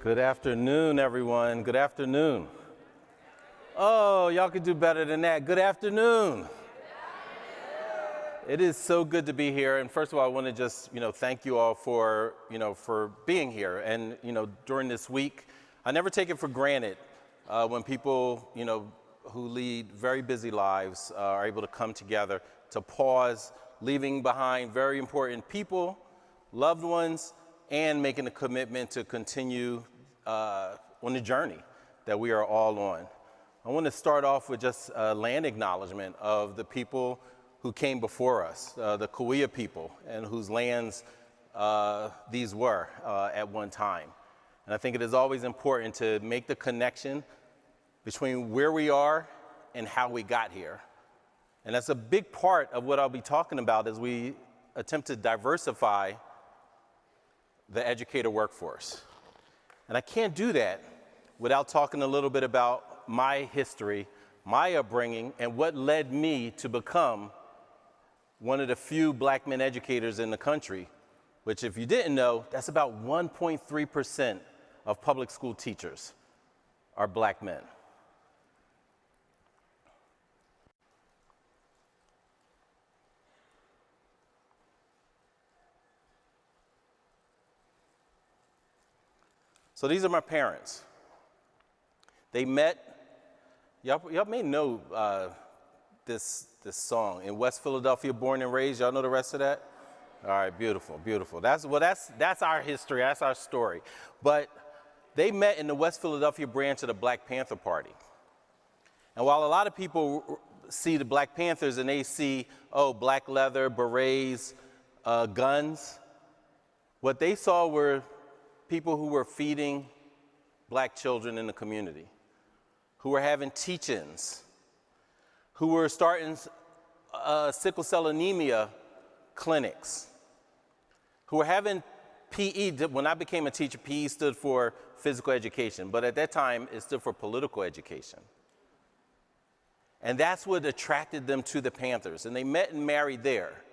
Good afternoon, everyone. Good afternoon. Oh, y'all could do better than that. Good afternoon. It is so good to be here. And first of all, I want to just, thank you all for being here. And, during this week, I never take it for granted when people, who lead very busy lives are able to come together to pause, leaving behind very important people, loved ones, and making a commitment to continue on the journey that we are all on. I want to start off with just a land acknowledgement of the people who came before us, the Kauai people, and whose lands these were at one time. And I think it is always important to make the connection between where we are and how we got here. And that's a big part of what I'll be talking about as we attempt to diversify the educator workforce. And I can't do that without talking a little bit about my history, my upbringing, and what led me to become one of the few black men educators in the country, which if you didn't know, that's about 1.3% of public school teachers are black men. So these are my parents. They met, y'all may know this song, In West Philadelphia, Born and Raised. Y'all know the rest of that? All right, beautiful, beautiful. That's our history, that's our story. But they met in the West Philadelphia branch of the Black Panther Party. And while a lot of people see the Black Panthers and they see, black leather, berets, guns, what they saw were people who were feeding black children in the community, who were having teach-ins, who were starting sickle cell anemia clinics, who were having PE. When I became a teacher, PE stood for physical education, but at that time it stood for political education. And that's what attracted them to the Panthers, and they met and married there.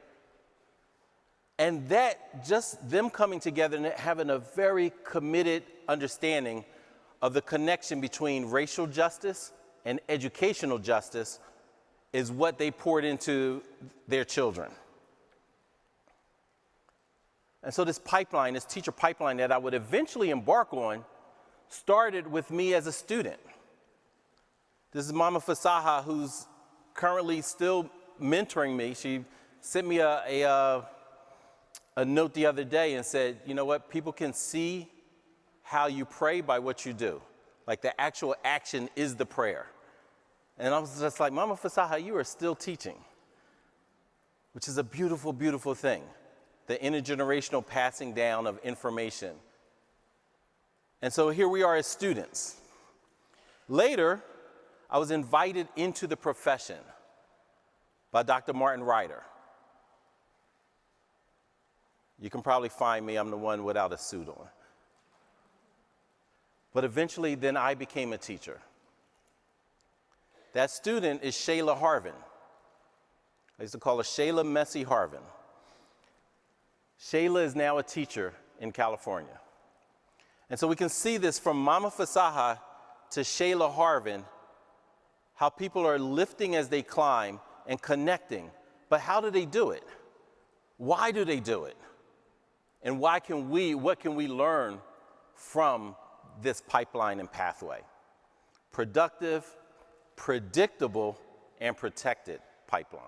And that, just them coming together and having a very committed understanding of the connection between racial justice and educational justice is what they poured into their children. And so this pipeline, this teacher pipeline that I would eventually embark on, started with me as a student. This is Mama Fasaha, who's currently still mentoring me. She sent me a note the other day and said, you know what, people can see how you pray by what you do. Like the actual action is the prayer. And I was just like, Mama Fasaha, you are still teaching, which is a beautiful, beautiful thing. The intergenerational passing down of information. And so here we are as students. Later, I was invited into the profession by Dr. Martin Ryder. You can probably find me, I'm the one without a suit on. But eventually, then I became a teacher. That student is Shayla Harvin. I used to call her Shayla Messy Harvin. Shayla is now a teacher in California. And so we can see this from Mama Fasaha to Shayla Harvin, how people are lifting as they climb and connecting. But how do they do it? Why do they do it? And what can we learn from this pipeline and pathway? Productive, predictable, and protected pipeline.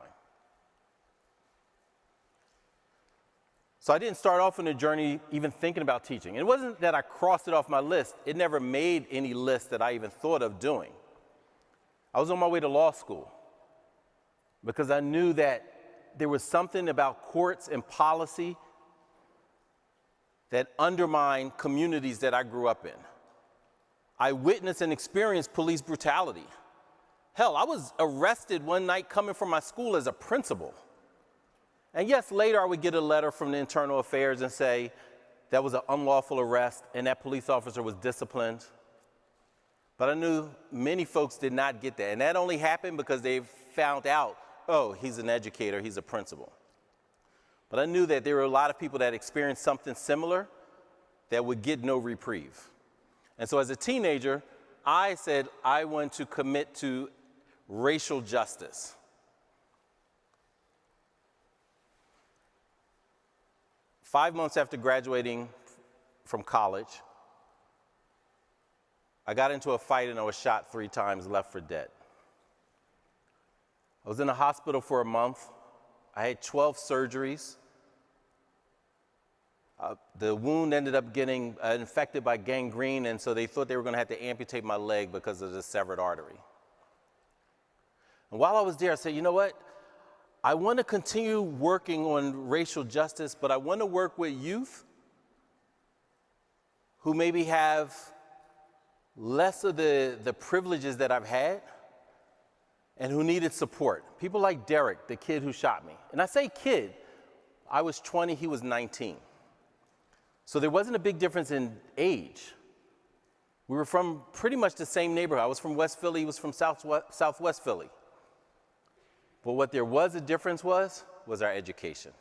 So I didn't start off on the journey even thinking about teaching. It wasn't that I crossed it off my list. It never made any list that I even thought of doing. I was on my way to law school because I knew that there was something about courts and policy that undermine communities that I grew up in. I witnessed and experienced police brutality. Hell, I was arrested one night coming from my school as a principal. And yes, later I would get a letter from the Internal Affairs and say that was an unlawful arrest and that police officer was disciplined. But I knew many folks did not get that. And that only happened because they found out, he's an educator, he's a principal. But I knew that there were a lot of people that experienced something similar that would get no reprieve. And so as a teenager, I said I want to commit to racial justice. Five months after graduating from college, I got into a fight and I was shot 3 times, left for dead. I was in the hospital for a month. I had 12 surgeries. The wound ended up getting infected by gangrene, and so they thought they were going to have to amputate my leg because of the severed artery. And while I was there, I said, you know what? I want to continue working on racial justice, but I want to work with youth who maybe have less of the privileges that I've had and who needed support. People like Derek, the kid who shot me. And I say kid, I was 20, he was 19. So there wasn't a big difference in age. We were from pretty much the same neighborhood. I was from West Philly, he was from Southwest Philly. But what there was a difference was our education.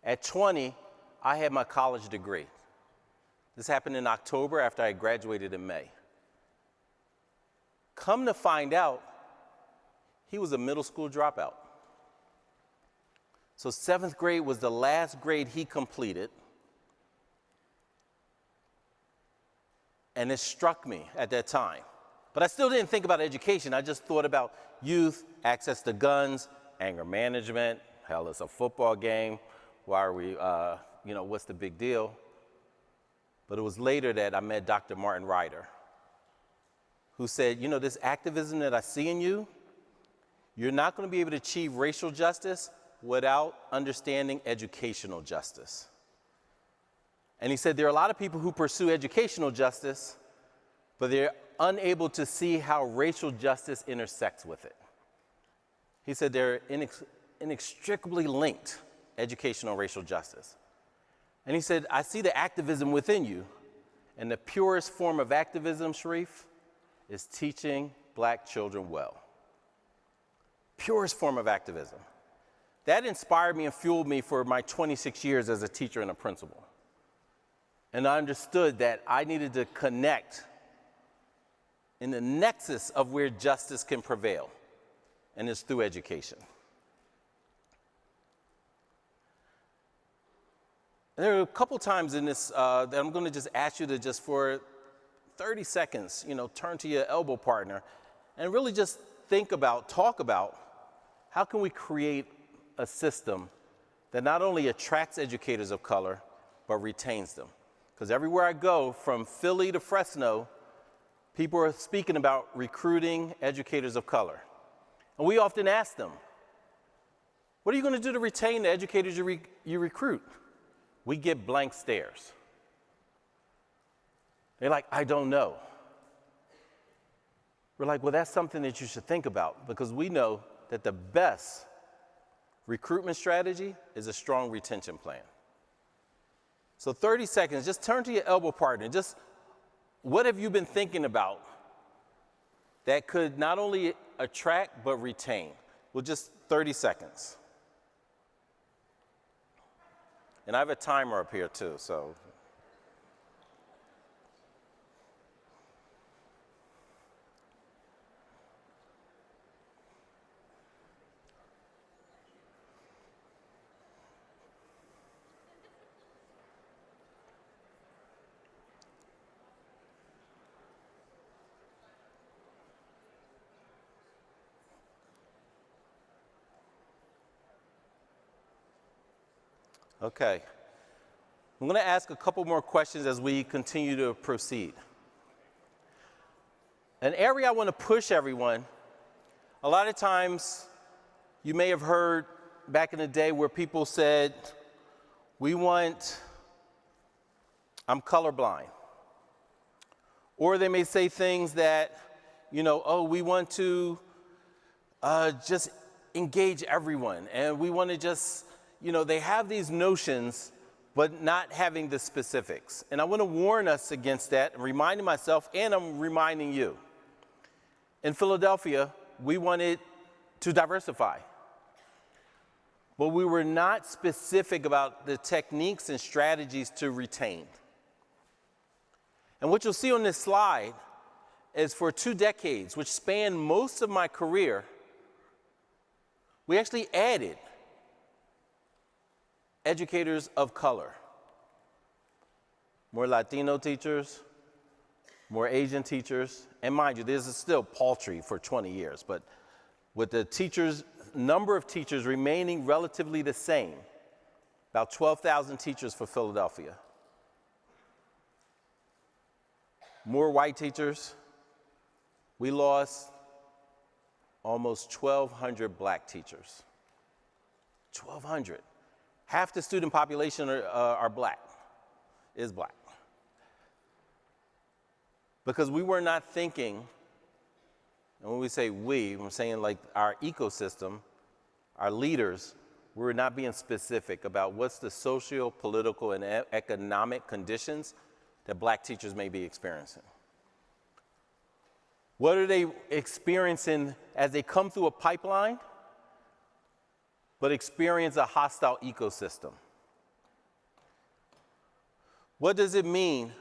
At 20, I had my college degree. This happened in October after I graduated in May. Come to find out, he was a middle school dropout. So 7th grade was the last grade he completed. And it struck me at that time. But I still didn't think about education. I just thought about youth, access to guns, anger management. Hell, it's a football game. Why are we, what's the big deal? But it was later that I met Dr. Martin Ryder, who said, you know, this activism that I see in you, you're not going to be able to achieve racial justice without understanding educational justice. And he said there are a lot of people who pursue educational justice, but they're unable to see how racial justice intersects with it. He said they're inextricably linked, educational and racial justice. And he said, I see the activism within you, and the purest form of activism, Sharif, is teaching black children well. Purest form of activism. That inspired me and fueled me for my 26 years as a teacher and a principal. And I understood that I needed to connect in the nexus of where justice can prevail, and it's through education. And there are a couple times in this that I'm going to just ask you to just for 30 seconds, turn to your elbow partner and really just talk about how can we create a system that not only attracts educators of color, but retains them. Because everywhere I go, from Philly to Fresno, people are speaking about recruiting educators of color. And we often ask them, what are you going to do to retain the educators you recruit? We get blank stares. They're like, I don't know. We're like, well, that's something that you should think about, because we know that the best recruitment strategy is a strong retention plan. So 30 seconds, just turn to your elbow partner. Just what have you been thinking about that could not only attract but retain? Well, just 30 seconds. And I have a timer up here too, so. Okay. I'm going to ask a couple more questions as we continue to proceed. An area I want to push everyone, a lot of times you may have heard back in the day where people said, I'm colorblind. Or they may say things that, we want to just engage everyone, and we want to just, they have these notions, but not having the specifics. And I want to warn us against that, and reminding myself, and I'm reminding you. In Philadelphia, we wanted to diversify, but we were not specific about the techniques and strategies to retain. And what you'll see on this slide is for 2 decades, which spanned most of my career, we actually added educators of color. More Latino teachers, more Asian teachers, and mind you, this is still paltry for 20 years, but with the number of teachers remaining relatively the same, about 12,000 teachers for Philadelphia. More white teachers, we lost almost 1,200 black teachers. 1,200. Half the student population are black, is black. Because we were not thinking, and when we say we, we're saying like our ecosystem, our leaders, we were not being specific about what's the social, political, and economic conditions that black teachers may be experiencing. What are they experiencing as they come through a pipeline, but experience a hostile ecosystem? What does it mean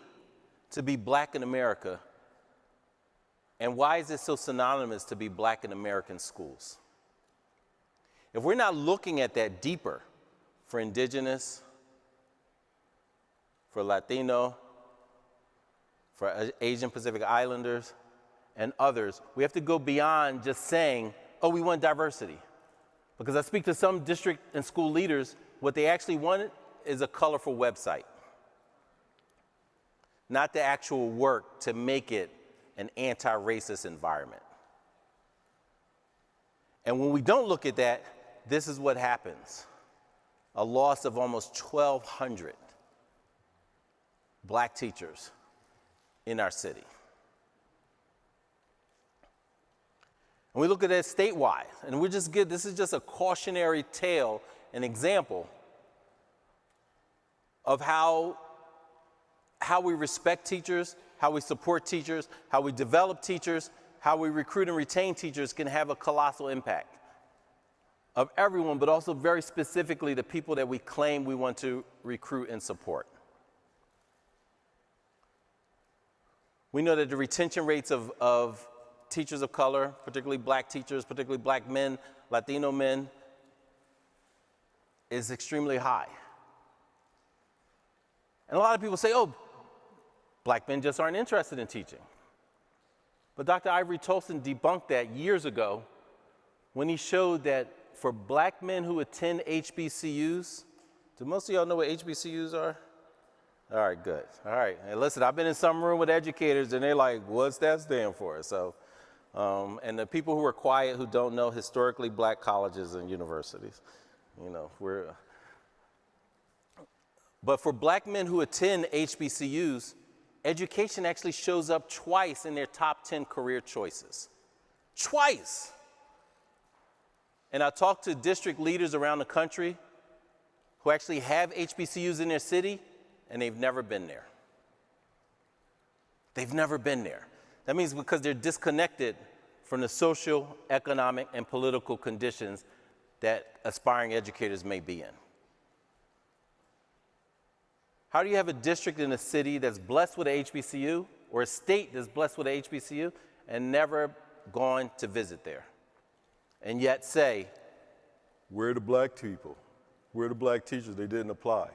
to be black in America? And why is it so synonymous to be black in American schools? If we're not looking at that deeper for indigenous, for Latino, for Asian Pacific Islanders, and others, we have to go beyond just saying, oh, we want diversity. Because I speak to some district and school leaders, what they actually want is a colorful website, not the actual work to make it an anti-racist environment. And when we don't look at that, this is what happens. A loss of almost 1,200 black teachers in our city. And we look at that statewide, and this is just a cautionary tale, an example of how we respect teachers, how we support teachers, how we develop teachers, how we recruit and retain teachers can have a colossal impact of everyone, but also very specifically the people that we claim we want to recruit and support. We know that the retention rates of teachers of color, particularly black teachers, particularly black men, Latino men, is extremely high. And a lot of people say, oh, black men just aren't interested in teaching. But Dr. Ivory Tolson debunked that years ago when he showed that for black men who attend HBCUs, do most of y'all know what HBCUs are? All right, good. All right. And listen, I've been in some room with educators and they're like, what's that stand for? So, and the people who are quiet who don't know historically black colleges and universities, but for black men who attend HBCUs, education actually shows up twice in their top 10 career choices. Twice. And I talked to district leaders around the country who actually have HBCUs in their city, and they've never been there. They've never been there. That means because they're disconnected from the social, economic, and political conditions that aspiring educators may be in. How do you have a district in a city that's blessed with a HBCU, or a state that's blessed with a HBCU, and never gone to visit there? And yet say, where are the black people? Where are the black teachers? They didn't apply.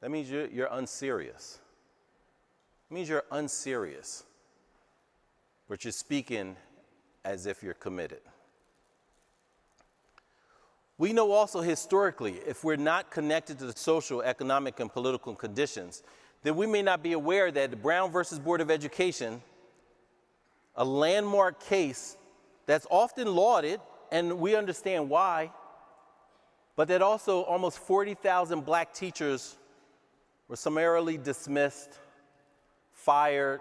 That means you're unserious. It means you're unserious, but you're speaking as if you're committed. We know also historically, if we're not connected to the social, economic, and political conditions, then we may not be aware that the Brown versus Board of Education, a landmark case that's often lauded, and we understand why, but that also almost 40,000 black teachers were summarily dismissed, fired,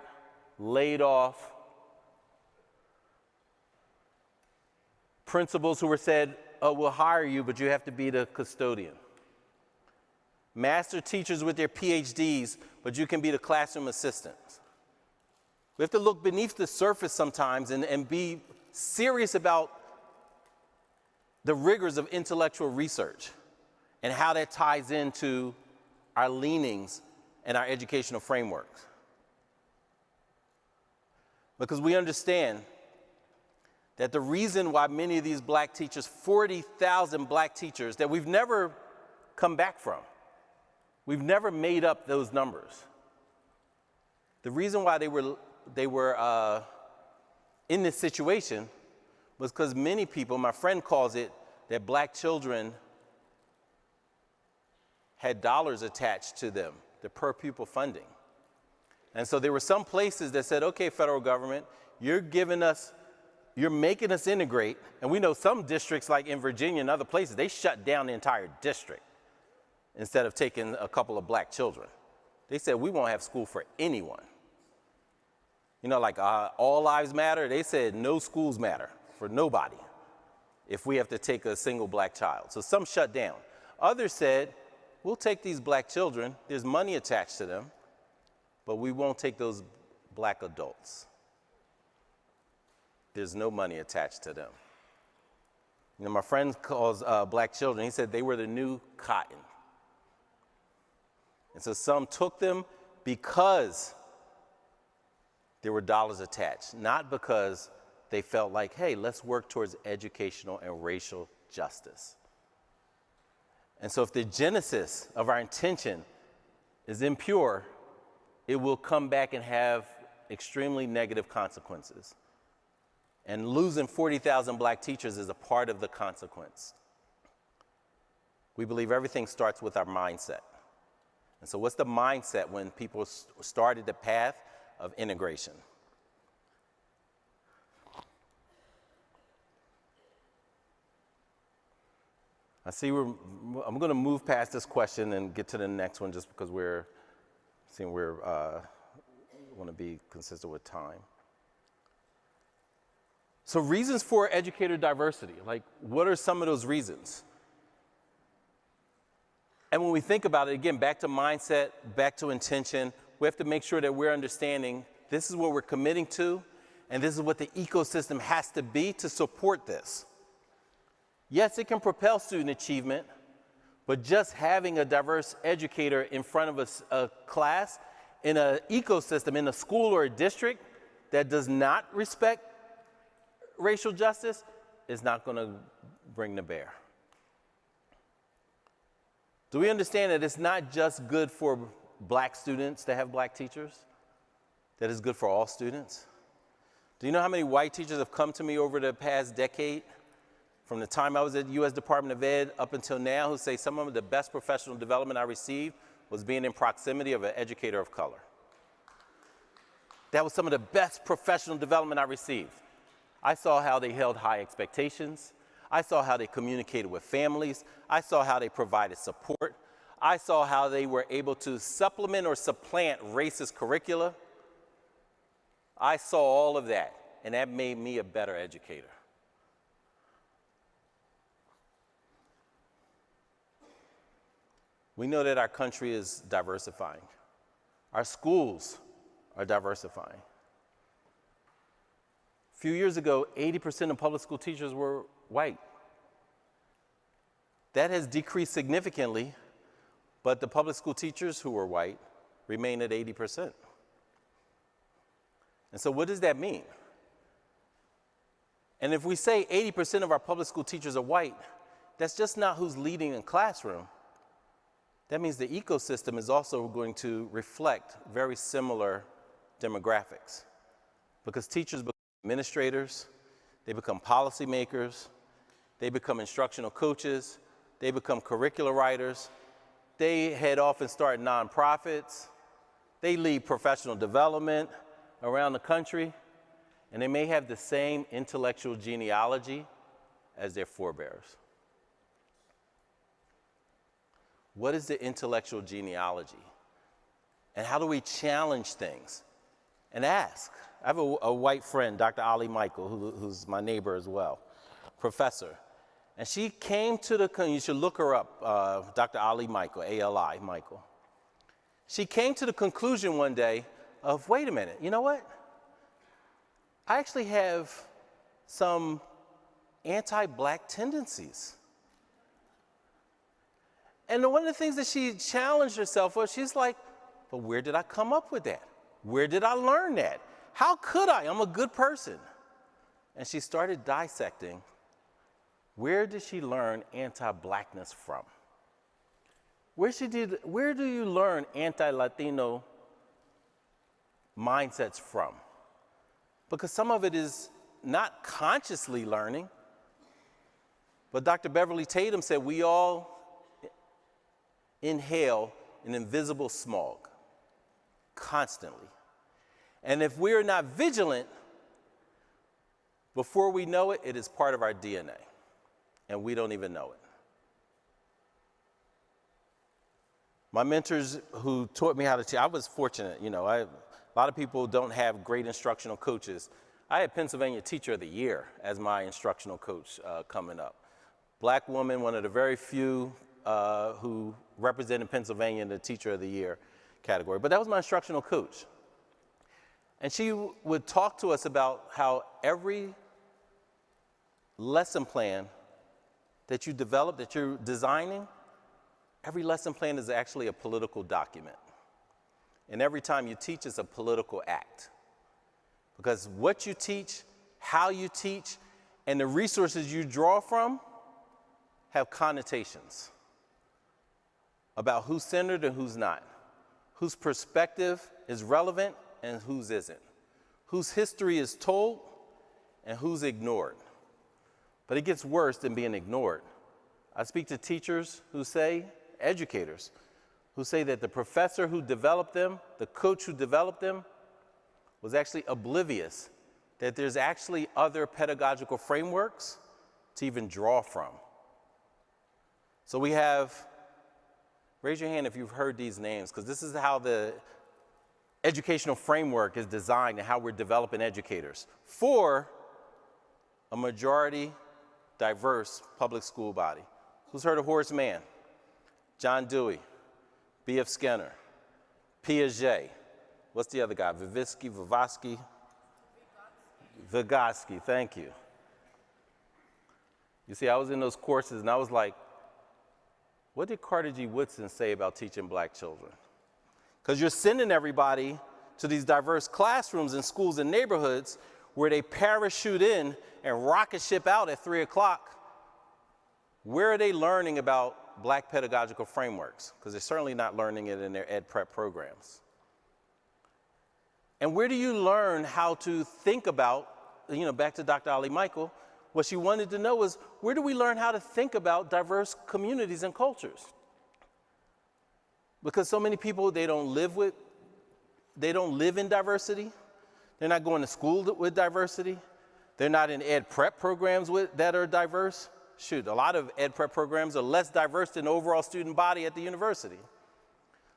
laid off. Principals who were said, oh, we'll hire you, but you have to be the custodian. Master teachers with their PhDs, but you can be the classroom assistants. We have to look beneath the surface sometimes and be serious about the rigors of intellectual research and how that ties into our leanings and our educational frameworks. Because we understand that the reason why many of these black teachers, 40,000 black teachers that we've never come back from, we've never made up those numbers. The reason why they were in this situation was because many people, my friend calls it, that black children had dollars attached to them, the per pupil funding. And so there were some places that said, okay, federal government, you're making us integrate. And we know some districts like in Virginia and other places, they shut down the entire district instead of taking a couple of black children. They said, we won't have school for anyone. You know, like all lives matter, they said no schools matter for nobody if we have to take a single black child. So some shut down. Others said, we'll take these black children, there's money attached to them, but we won't take those black adults. There's no money attached to them. You know, my friend calls black children, he said they were the new cotton. And so some took them because there were dollars attached, not because they felt like, hey, let's work towards educational and racial justice. And so if the genesis of our intention is impure, it will come back and have extremely negative consequences. And losing 40,000 black teachers is a part of the consequence. We believe everything starts with our mindset. And so what's the mindset when people started the path of integration? I see I'm going to move past this question and get to the next one just because we want to be consistent with time. So reasons for educator diversity, like what are some of those reasons? And when we think about it, again, back to mindset, back to intention, we have to make sure that we're understanding this is what we're committing to, and this is what the ecosystem has to be to support this. Yes, it can propel student achievement, but just having a diverse educator in front of a class in an ecosystem, in a school or a district that does not respect racial justice is not going to bring to bear. Do we understand that it's not just good for black students to have black teachers? That it's good for all students? Do you know how many white teachers have come to me over the past decade, from the time I was at the U.S. Department of Ed up until now, who say some of the best professional development I received was being in proximity of an educator of color? That was some of the best professional development I received. I saw how they held high expectations. I saw how they communicated with families. I saw how they provided support. I saw how they were able to supplement or supplant racist curricula. I saw all of that, and that made me a better educator. We know that our country is diversifying. Our schools are diversifying. A few years ago, 80% of public school teachers were white. That has decreased significantly, but the public school teachers who were white remain at 80%. And so what does that mean? And if we say 80% of our public school teachers are white, that's just not who's leading in the classroom. That means the ecosystem is also going to reflect very similar demographics, because teachers become administrators, they become policymakers, they become instructional coaches, they become curricular writers, they head off and start nonprofits, they lead professional development around the country, and they may have the same intellectual genealogy as their forebears. What is the intellectual genealogy? And how do we challenge things? And ask. I have a white friend, Dr. Ali Michael, who's my neighbor as well, professor. And she came to you should look her up, Dr. Ali Michael, A-L-I, Michael. She came to the conclusion one day of, wait a minute, you know what? I actually have some anti-black tendencies. And one of the things that she challenged herself was, she's like, but where did I come up with that? Where did I learn that? How could I? I'm a good person. And she started dissecting, where did she learn anti-blackness from? Where do you learn anti-Latino mindsets from? Because some of it is not consciously learning, but Dr. Beverly Tatum said we all inhale an invisible smog constantly. And if we're not vigilant, before we know it, it is part of our DNA, and we don't even know it. My mentors who taught me how to teach, I was fortunate, a lot of people don't have great instructional coaches. I had Pennsylvania Teacher of the Year as my instructional coach coming up. Black woman, one of the very few who represented Pennsylvania in the Teacher of the Year category. But that was my instructional coach. And she would talk to us about how every lesson plan that you develop, that you're designing, every lesson plan is actually a political document. And every time you teach is a political act. Because what you teach, how you teach, and the resources you draw from have connotations about who's centered and who's not, whose perspective is relevant and whose isn't, whose history is told and who's ignored. But it gets worse than being ignored. I speak to teachers who say, educators, who say that the professor who developed them, the coach who developed them, was actually oblivious that there's actually other pedagogical frameworks to even draw from. So we have, raise your hand if you've heard these names, because this is how the educational framework is designed and how we're developing educators for a majority diverse public school body. Who's heard of Horace Mann, John Dewey, B.F. Skinner, Piaget? What's the other guy? Vygotsky, thank you. You see, I was in those courses and I was like, what did Carter G. Woodson say about teaching black children? Because you're sending everybody to these diverse classrooms in schools and neighborhoods where they parachute in and rocket ship out at 3 o'clock. Where are they learning about black pedagogical frameworks? Because they're certainly not learning it in their ed prep programs. And where do you learn how to think about, back to Dr. Ali Michael, what she wanted to know was, where do we learn how to think about diverse communities and cultures? Because so many people, they don't live in diversity. They're not going to school with diversity. They're not in ed prep programs that are diverse. Shoot, a lot of ed prep programs are less diverse than the overall student body at the university.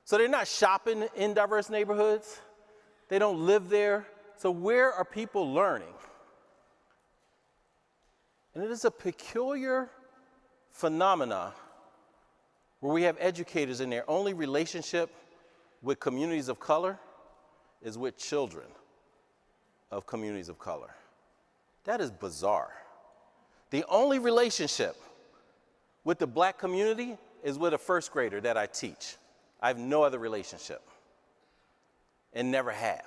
So they're not shopping in diverse neighborhoods. They don't live there. So where are people learning? And it is a peculiar phenomena where we have educators and their only relationship with communities of color is with children of communities of color. That is bizarre. The only relationship with the black community is with a first grader that I teach. I have no other relationship and never have.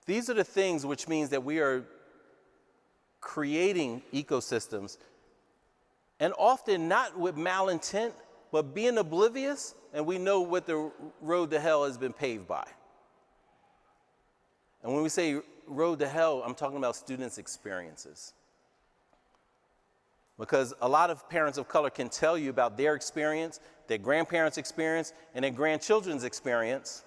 These are the things which means that we are creating ecosystems, and often not with malintent, but being oblivious, and we know what the road to hell has been paved by. And when we say road to hell, I'm talking about students' experiences. Because a lot of parents of color can tell you about their experience, their grandparents' experience, and their grandchildren's experience.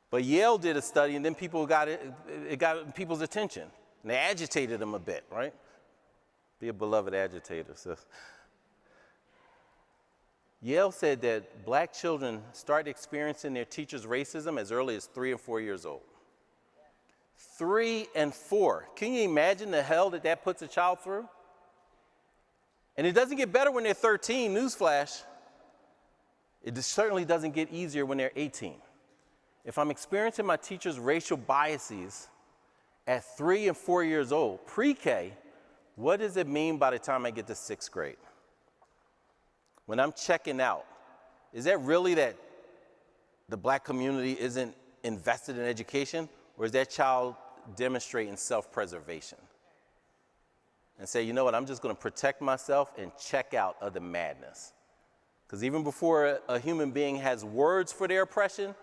But Yale did a study, and then it got people's attention, and they agitated them a bit, right? Be a beloved agitator, sis. Yale said that black children start experiencing their teachers' racism as early as 3 and 4 years old. 3 and 4. Can you imagine the hell that puts a child through? And it doesn't get better when they're 13, newsflash. It certainly doesn't get easier when they're 18. If I'm experiencing my teacher's racial biases at 3 and 4 years old, pre-K, what does it mean by the time I get to 6th grade? When I'm checking out, is that really that the black community isn't invested in education, or is that child demonstrating self-preservation? And say, you know what, I'm just gonna protect myself and check out of the madness. Because even before a human being has words for their oppression,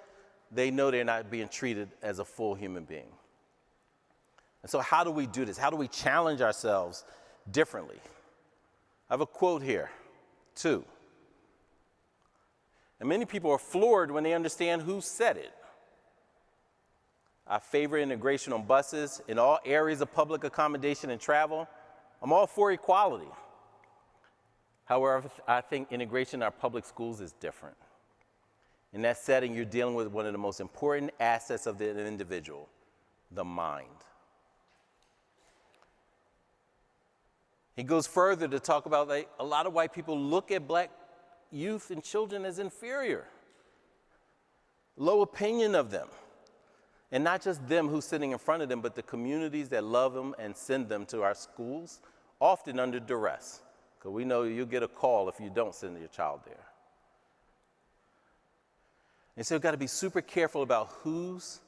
they know they're not being treated as a full human being. And so how do we do this? How do we challenge ourselves differently? I have a quote here, too. And many people are floored when they understand who said it. I favor integration on buses in all areas of public accommodation and travel. I'm all for equality. However, I think integration in our public schools is different. In that setting, you're dealing with one of the most important assets of the individual, the mind. He goes further to talk about a lot of white people look at black youth and children as inferior, low opinion of them. And not just them who's sitting in front of them, but the communities that love them and send them to our schools, often under duress. Because we know you'll get a call if you don't send your child there. And so we've got to be super careful about who's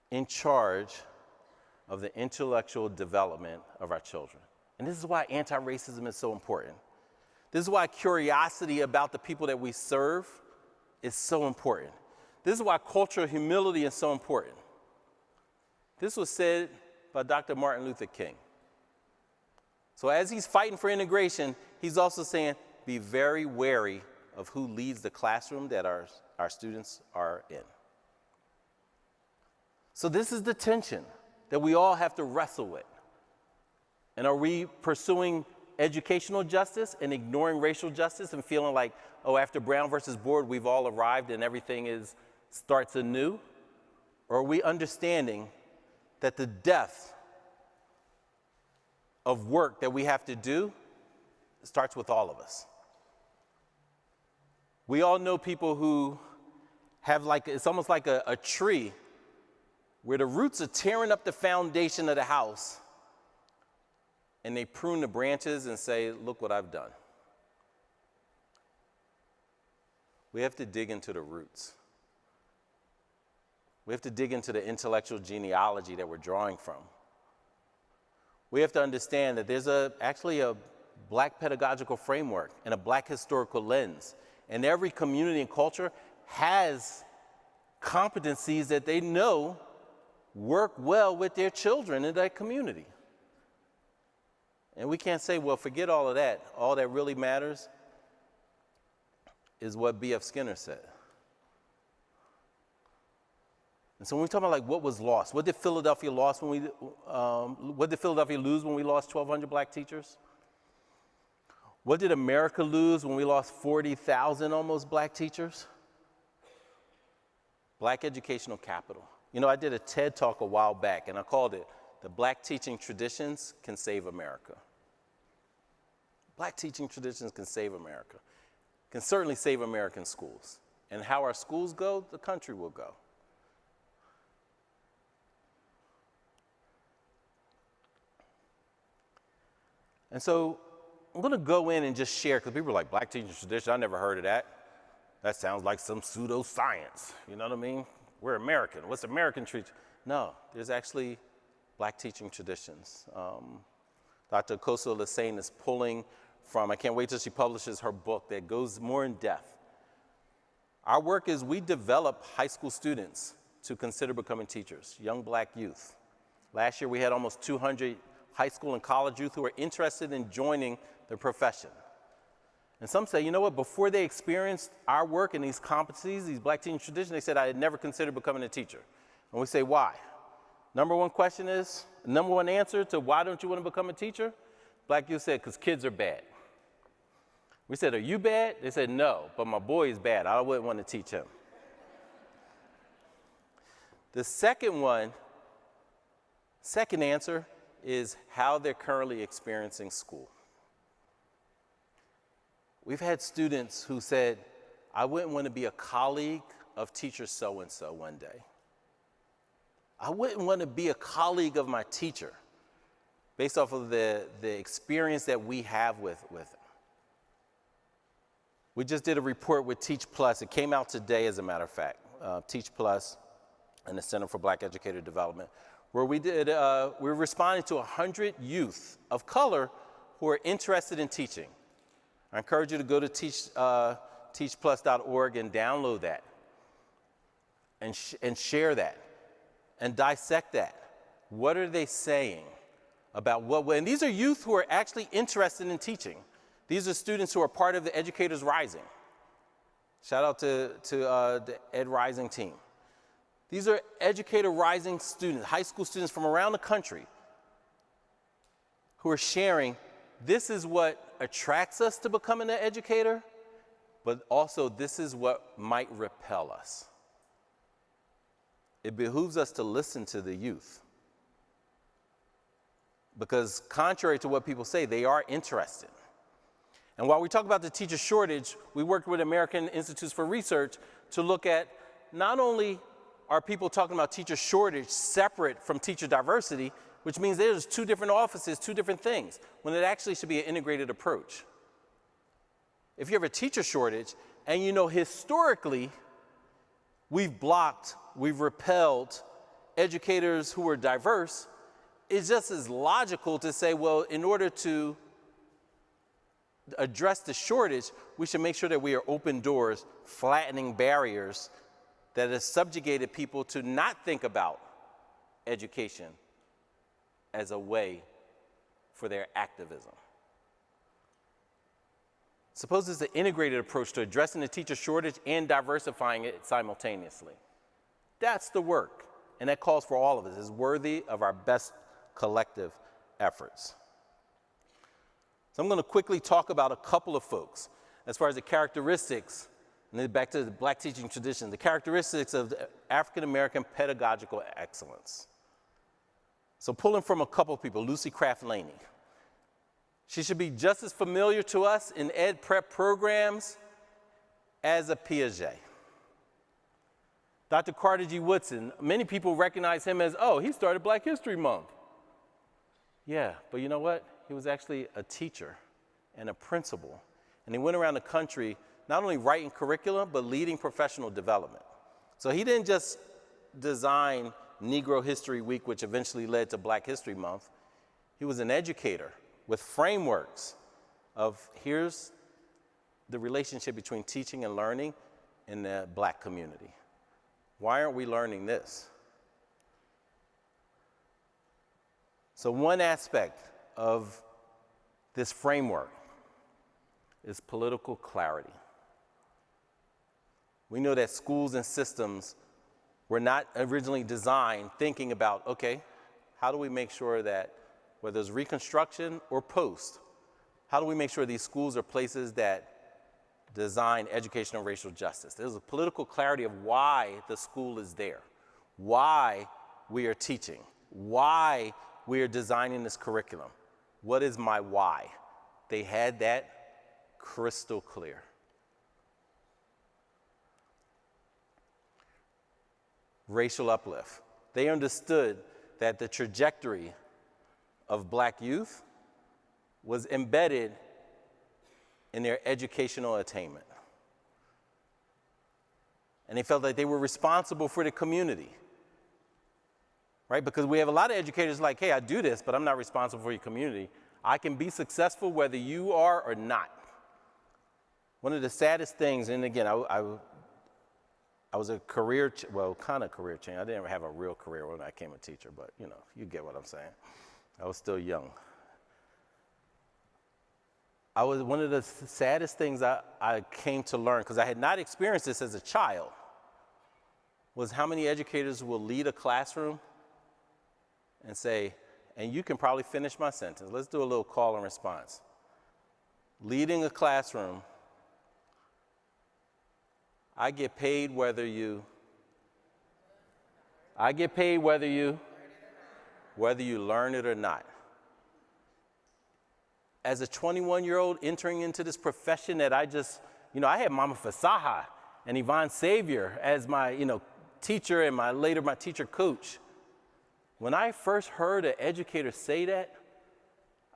in charge of the intellectual development of our children. And this is why anti-racism is so important. This is why curiosity about the people that we serve is so important. This is why cultural humility is so important. This was said by Dr. Martin Luther King. So as he's fighting for integration, he's also saying, be very wary of who leads the classroom that our students are in. So this is the tension that we all have to wrestle with. And are we pursuing educational justice and ignoring racial justice and feeling like, oh, after Brown versus Board, we've all arrived and everything starts anew? Or are we understanding that the depth of work that we have to do starts with all of us? We all know people who have it's almost like a tree where the roots are tearing up the foundation of the house, and they prune the branches and say, look what I've done. We have to dig into the roots. We have to dig into the intellectual genealogy that we're drawing from. We have to understand that there's actually a black pedagogical framework and a black historical lens. And every community and culture has competencies that they know work well with their children in that community. And we can't say, well, forget all of that. All that really matters is what B.F. Skinner said. And so when we talk about what was lost, what did Philadelphia lose when we lost 1,200 black teachers? What did America lose when we lost 40,000 almost black teachers? Black educational capital. You know, I did a TED Talk a while back, and I called it, "The Black Teaching Traditions Can Save America." Black teaching traditions can save America. Can certainly save American schools. And how our schools go, the country will go. And so I'm going to go in and just share, because people are like, black teaching tradition, I never heard of that. That sounds like some pseudoscience. You know what I mean? We're American. What's American tradition? No, there's actually black teaching traditions. Dr. Koso Lassane is pulling from, I can't wait till she publishes her book that goes more in depth. Our work is we develop high school students to consider becoming teachers, young black youth. Last year we had almost 200 high school and college youth who are interested in joining the profession. And some say, you know what, before they experienced our work and these competencies, these black teaching traditions, they said, I had never considered becoming a teacher. And we say, why? Number one answer to why don't you want to become a teacher? Black youth said, because kids are bad. We said, are you bad? They said, no, but my boy is bad. I wouldn't want to teach him. The second answer is how they're currently experiencing school. We've had students who said, I wouldn't want to be a colleague of teacher so-and-so one day. I wouldn't want to be a colleague of my teacher based off of the experience that we have with them. We just did a report with Teach Plus. It came out today, as a matter of fact. Teach Plus and the Center for Black Educator Development, where we were responding to 100 youth of color who are interested in teaching. I encourage you to go to teachplus.org and download that and share that and dissect that. What are they saying about and these are youth who are actually interested in teaching. These are students who are part of the Educators Rising. Shout out to the Ed Rising team. These are Educator Rising students, high school students from around the country who are sharing, this is what attracts us to becoming an educator, but also this is what might repel us. It behooves us to listen to the youth, because contrary to what people say, they are interested. And while we talk about the teacher shortage, we worked with American Institutes for Research to look at not only are people talking about teacher shortage separate from teacher diversity, which means there's two different offices, two different things, when it actually should be an integrated approach. If you have a teacher shortage, and you know historically, we've blocked, we've repelled educators who are diverse, it's just as logical to say, well, in order to address the shortage, we should make sure that we are open doors, flattening barriers that has subjugated people to not think about education as a way for their activism. Suppose it's an integrated approach to addressing the teacher shortage and diversifying it simultaneously. That's the work, and that calls for all of us. It's worthy of our best collective efforts. So I'm going to quickly talk about a couple of folks as far as the characteristics, and then back to the Black teaching tradition, the characteristics of the African American pedagogical excellence. So pulling from a couple of people, Lucy Craft Laney. She should be just as familiar to us in ed prep programs as a Piaget. Dr. Carter G. Woodson, many people recognize him as, oh, he started Black History Month. Yeah, but you know what? He was actually a teacher and a principal. And he went around the country not only writing curriculum, but leading professional development. So he didn't just design Negro History Week, which eventually led to Black History Month. He was an educator with frameworks of here's the relationship between teaching and learning in the Black community. Why aren't we learning this? So one aspect of this framework is political clarity. We know that schools and systems were not originally designed thinking about, okay, how do we make sure that whether it's Reconstruction or post, how do we make sure these schools are places that design educational racial justice? There's a political clarity of why the school is there, why we are teaching, why we are designing this curriculum. What is my why? They had that crystal clear. Racial uplift. They understood that the trajectory of Black youth was embedded in their educational attainment. And they felt that they were responsible for the community, right? Because we have a lot of educators like, hey, I do this, but I'm not responsible for your community. I can be successful whether you are or not. One of the saddest things, and again, I was a career, kind of career change. I didn't have a real career when I became a teacher, but you know, you get what I'm saying. I was still young. One of the saddest things I came to learn, because I had not experienced this as a child, was how many educators will lead a classroom and say, and you can probably finish my sentence. Let's do a little call and response. Leading a classroom, I get paid whether you learn it or not. As a 21-year-old entering into this profession that I had Mama Fasaha and Yvonne Savior as my, teacher and later my teacher coach. When I first heard an educator say that,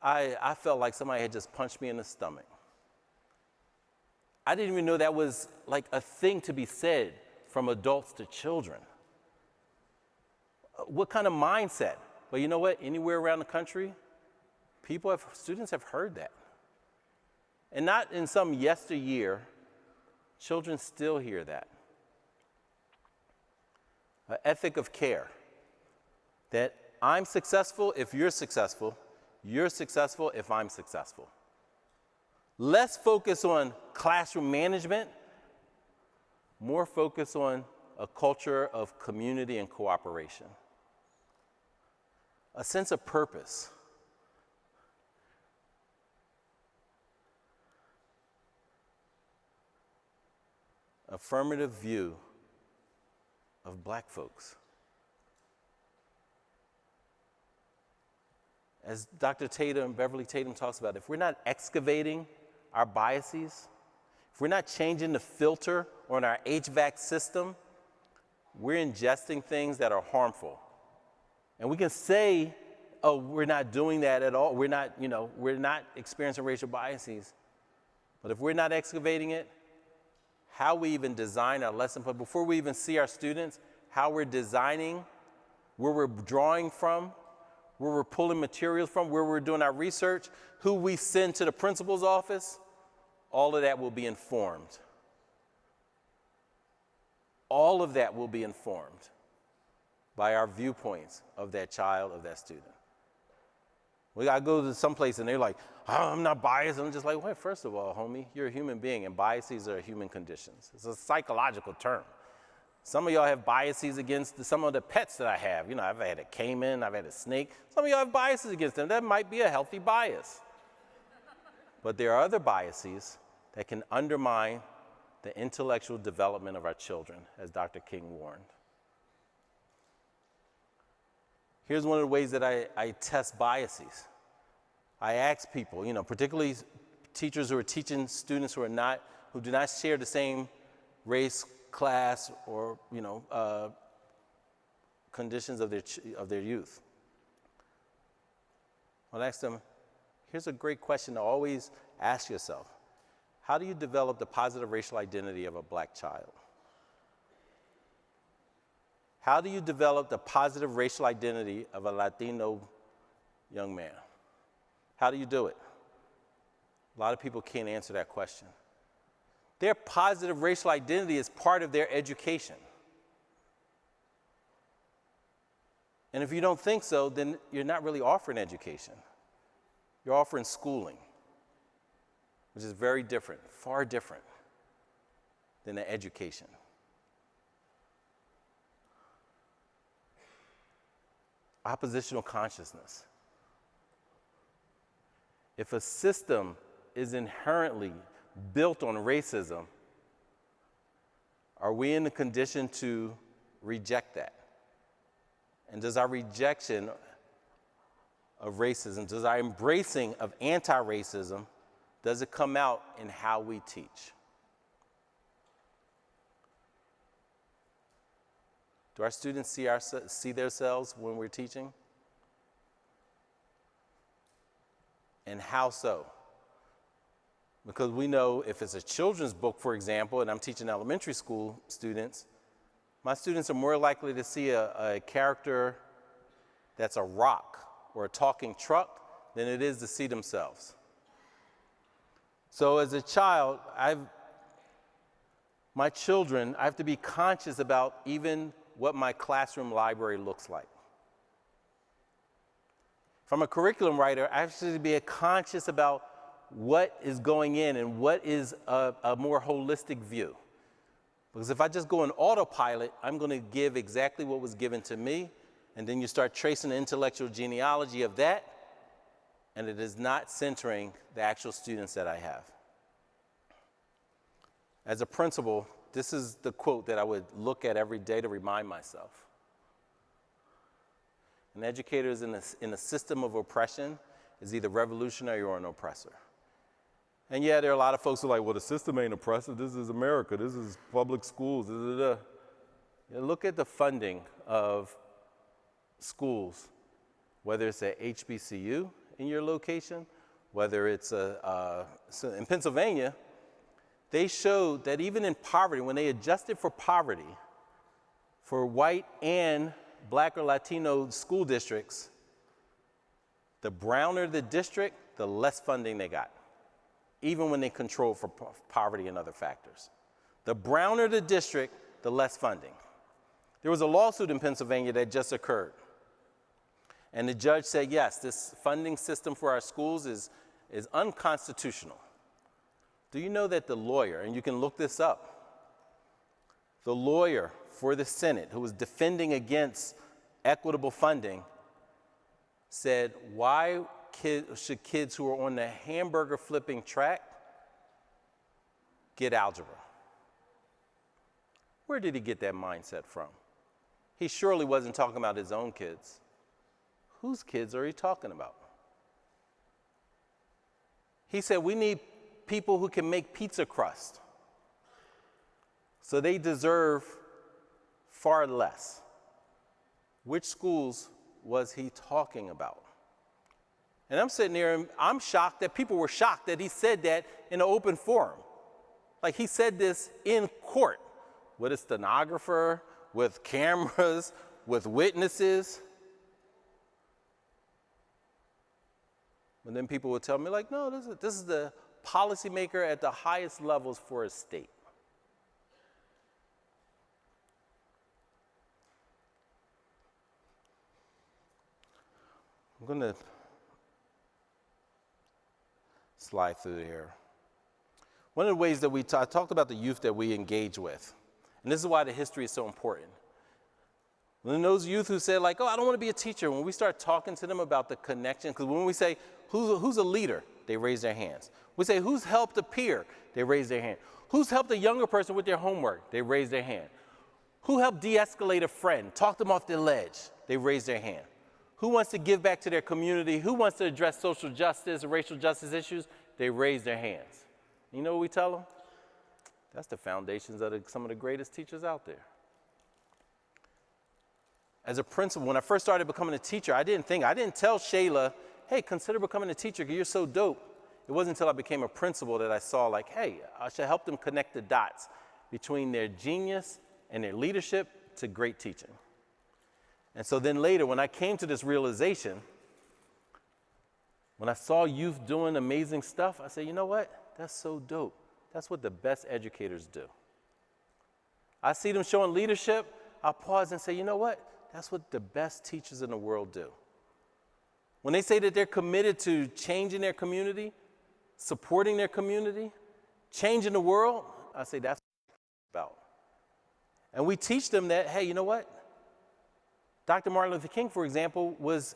I felt like somebody had just punched me in the stomach. I didn't even know that was like a thing to be said from adults to children. What kind of mindset? But you know what? Anywhere around the country, students have heard that. And not in some yesteryear, children still hear that. An ethic of care, that I'm successful if you're successful if I'm successful. Less focus on classroom management, more focus on a culture of community and cooperation. A sense of purpose. Affirmative view of Black folks. As Dr. Beverly Tatum talks about, if we're not excavating our biases, if we're not changing the filter on our HVAC system, we're ingesting things that are harmful. And we can say, oh, we're not doing that at all. We're not experiencing racial biases. But if we're not excavating it, how we even design our lesson plan, before we even see our students, how we're designing, where we're drawing from, where we're pulling materials from, where we're doing our research, who we send to the principal's office, all of that will be informed. All of that will be informed by our viewpoints of that child, of that student. We gotta go to some place and they're like, oh, I'm not biased. I'm just like, wait, first of all, homie, you're a human being and biases are human conditions. It's a psychological term. Some of y'all have biases against some of the pets that I have. You know, I've had a caiman, I've had a snake. Some of y'all have biases against them. That might be a healthy bias. But there are other biases that can undermine the intellectual development of our children, as Dr. King warned. Here's one of the ways that I test biases. I ask people, particularly teachers who are teaching students who do not share the same race, class, or conditions of their youth. I'll ask them, here's a great question to always ask yourself. How do you develop the positive racial identity of a Black child? How do you develop the positive racial identity of a Latino young man? How do you do it? A lot of people can't answer that question. Their positive racial identity is part of their education. And if you don't think so, then you're not really offering education. You're offering schooling, which is very different, far different than an education. Oppositional consciousness. If a system is inherently built on racism, are we in the condition to reject that? And does our rejection of racism, does our embracing of anti-racism, does it come out in how we teach? Do our students see themselves when we're teaching? And how so? Because we know if it's a children's book, for example, and I'm teaching elementary school students, my students are more likely to see a character that's a rock or a talking truck than it is to see themselves. So as a child, I have to be conscious about even what my classroom library looks like. If I'm a curriculum writer, I have to be conscious about what is going in and what is a more holistic view. Because if I just go on autopilot, I'm going to give exactly what was given to me, and then you start tracing the intellectual genealogy of that, and it is not centering the actual students that I have. As a principal, this is the quote that I would look at every day to remind myself. An educator is in a system of oppression is either revolutionary or an oppressor. And yeah, there are a lot of folks who are like, well, the system ain't oppressive. This is America. This is public schools. Look at the funding of schools, whether it's at HBCU in your location, whether it's in Pennsylvania, they showed that even in poverty, when they adjusted for poverty, for white and Black or Latino school districts, the browner the district, the less funding they got, even when they controlled for poverty and other factors. The browner the district, the less funding. There was a lawsuit in Pennsylvania that just occurred. And the judge said, yes, this funding system for our schools is unconstitutional. Do you know that the lawyer, and you can look this up, the lawyer for the Senate who was defending against equitable funding said, why should kids who are on the hamburger flipping track get algebra? Where did he get that mindset from? He surely wasn't talking about his own kids. Whose kids are he talking about? He said, we need people who can make pizza crust. So they deserve far less. Which schools was he talking about? And I'm sitting there and I'm shocked that people were shocked that he said that in an open forum. Like he said this in court with a stenographer, with cameras, with witnesses. And then people would tell me like, no, this is the policymaker at the highest levels for a state. I'm going to slide through here. One of the ways that I talked about the youth that we engage with, and this is why the history is so important. When those youth who said like, oh, I don't want to be a teacher, when we start talking to them about the connection, because when we say, who's a leader? They raise their hands. We say, who's helped a peer? They raise their hand. Who's helped a younger person with their homework? They raise their hand. Who helped de-escalate a friend, talk them off their ledge? They raise their hand. Who wants to give back to their community? Who wants to address social justice or racial justice issues? They raise their hands. You know what we tell them? That's the foundations of some of the greatest teachers out there. As a principal, when I first started becoming a teacher, I didn't tell Shayla, hey, consider becoming a teacher because you're so dope. It wasn't until I became a principal that I saw like, hey, I should help them connect the dots between their genius and their leadership to great teaching. And so then later, when I came to this realization, when I saw youth doing amazing stuff, I said, you know what? That's so dope. That's what the best educators do. I see them showing leadership, I'll pause and say, you know what? That's what the best teachers in the world do. When they say that they're committed to changing their community, supporting their community, changing the world, I say that's what it's about. And we teach them that, hey, you know what? Dr. Martin Luther King, for example, was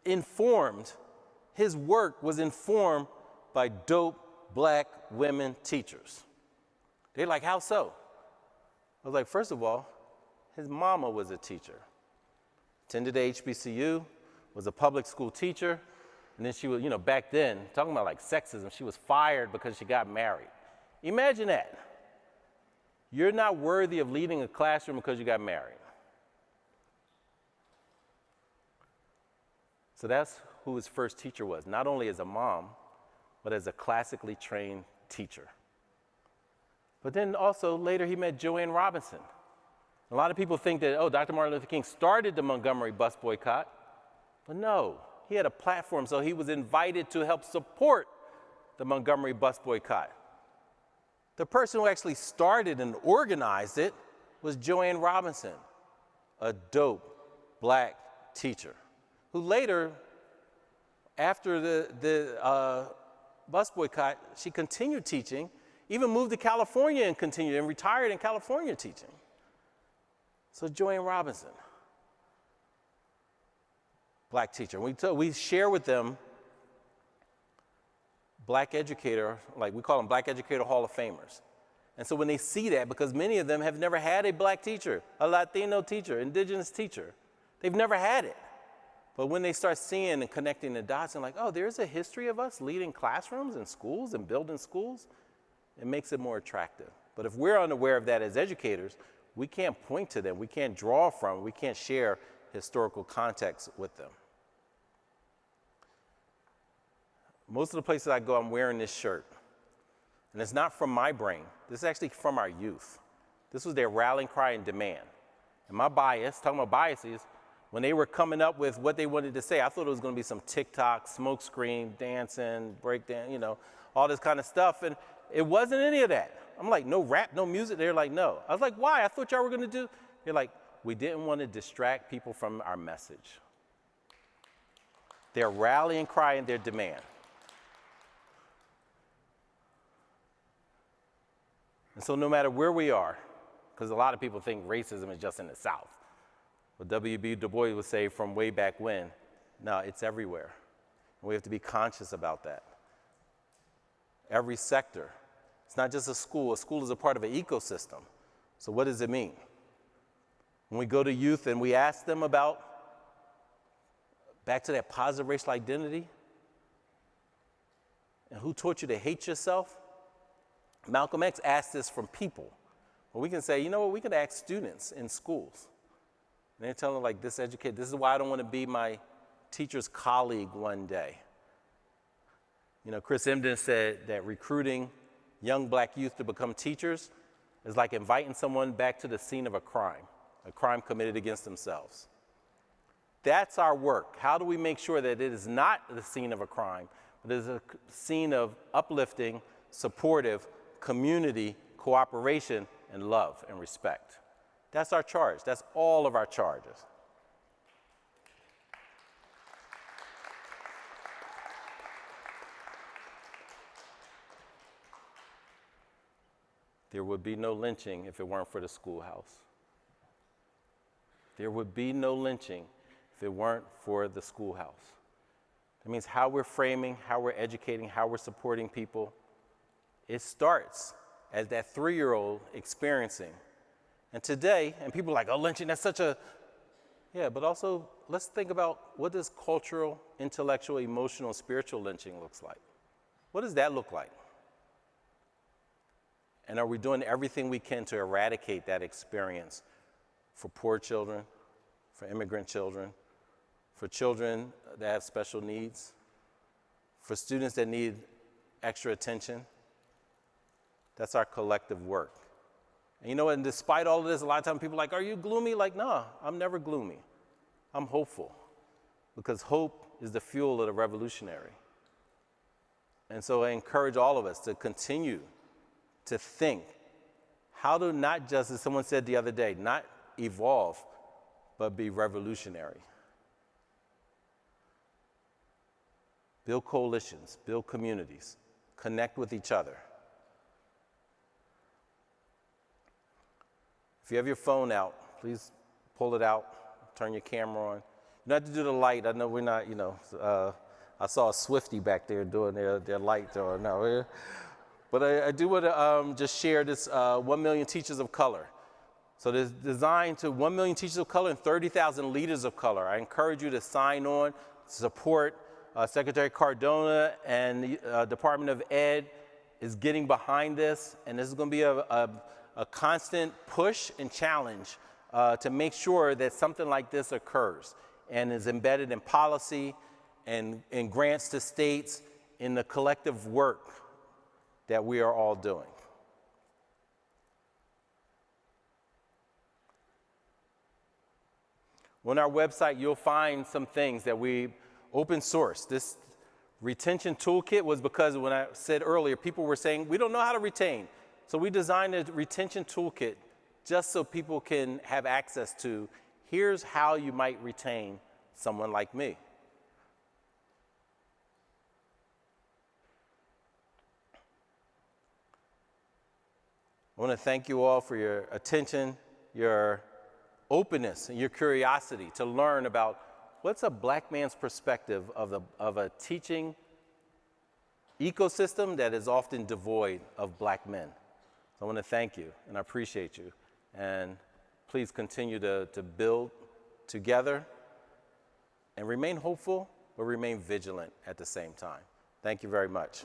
informed, his work was informed by dope Black women teachers. They're like, how so? I was like, first of all, his mama was a teacher. Attended HBCU, was a public school teacher, and then she was, back then, talking about like sexism, she was fired because she got married. Imagine that. You're not worthy of leading a classroom because you got married. So that's who his first teacher was, not only as a mom, but as a classically trained teacher. But then also later he met Joanne Robinson. A lot of people think that, oh, Dr. Martin Luther King started the Montgomery bus boycott, but no, he had a platform, so he was invited to help support the Montgomery bus boycott. The person who actually started and organized it was Joanne Robinson, a dope Black teacher, who later, after the bus boycott, she continued teaching, even moved to California and continued, and retired in California teaching. So Joanne Robinson, Black teacher. We share with them Black educator, like we call them Black Educator Hall of Famers. And so when they see that, because many of them have never had a Black teacher, a Latino teacher, indigenous teacher, they've never had it. But when they start seeing and connecting the dots and like, oh, there's a history of us leading classrooms and schools and building schools, it makes it more attractive. But if we're unaware of that as educators, we can't point to them, we can't draw from, we can't share historical context with them. Most of the places I go, I'm wearing this shirt. And it's not from my brain. This is actually from our youth. This was their rallying cry and demand. And my bias, talking about biases, when they were coming up with what they wanted to say, I thought it was going to be some TikTok, smoke screen, dancing, breakdance, you know, all this kind of stuff. And it wasn't any of that. I'm like, no rap, no music. They're like, no. I was like, why? I thought y'all were going to do. They're like, we didn't want to distract people from our message. Their rallying cry and their demand. And so no matter where we are, because a lot of people think racism is just in the South. But W.B. Du Bois would say from way back when, no, it's everywhere. And we have to be conscious about that. Every sector. It's not just a school. A school is a part of an ecosystem. So what does it mean? When we go to youth and we ask them about, back to that positive racial identity, and who taught you to hate yourself? Malcolm X asked this from people. Well, we can say, you know what, we could ask students in schools. And they're telling them, like, this is why I don't want to be my teacher's colleague one day. You know, Chris Emdin said that recruiting young black youth to become teachers is like inviting someone back to the scene of a crime committed against themselves. That's our work. How do we make sure that it is not the scene of a crime, but it is a scene of uplifting, supportive, community, cooperation, and love and respect? That's our charge. That's all of our charges. There would be no lynching if it weren't for the schoolhouse. There would be no lynching if it weren't for the schoolhouse. That means how we're framing, how we're educating, how we're supporting people. It starts as that 3-year-old experiencing. And today, and people are like, oh, lynching, that's such a, yeah, but also let's think about what does cultural, intellectual, emotional, spiritual lynching looks like. What does that look like? And are we doing everything we can to eradicate that experience for poor children, for immigrant children, for children that have special needs, for students that need extra attention? That's our collective work. And you know what, and despite all of this, a lot of times people are like, are you gloomy? Like, no, I'm never gloomy. I'm hopeful, because hope is the fuel of the revolutionary. And so I encourage all of us to continue to think how to not just, as someone said the other day, not evolve, but be revolutionary. Build coalitions, build communities, connect with each other. If you have your phone out, please pull it out, turn your camera on. You don't have to do the light. I know we're not, you know, I saw a Swiftie back there doing their light. Or no, but I do want to just share this 1 million teachers of color. So this is designed to 1 million teachers of color and 30,000 leaders of color. I encourage you to sign on, support. Secretary Cardona and the Department of Ed is getting behind this, and this is going to be a constant push and challenge to make sure that something like this occurs and is embedded in policy and in grants to states in the collective work that we are all doing. On our website, you'll find some things that we open source. This retention toolkit was because when I said earlier, people were saying, we don't know how to retain. So we designed a retention toolkit just so people can have access to, here's how you might retain someone like me. I want to thank you all for your attention, your openness, and your curiosity to learn about what's a black man's perspective of a teaching ecosystem that is often devoid of black men. So I want to thank you, and I appreciate you. And please continue to build together and remain hopeful, but remain vigilant at the same time. Thank you very much.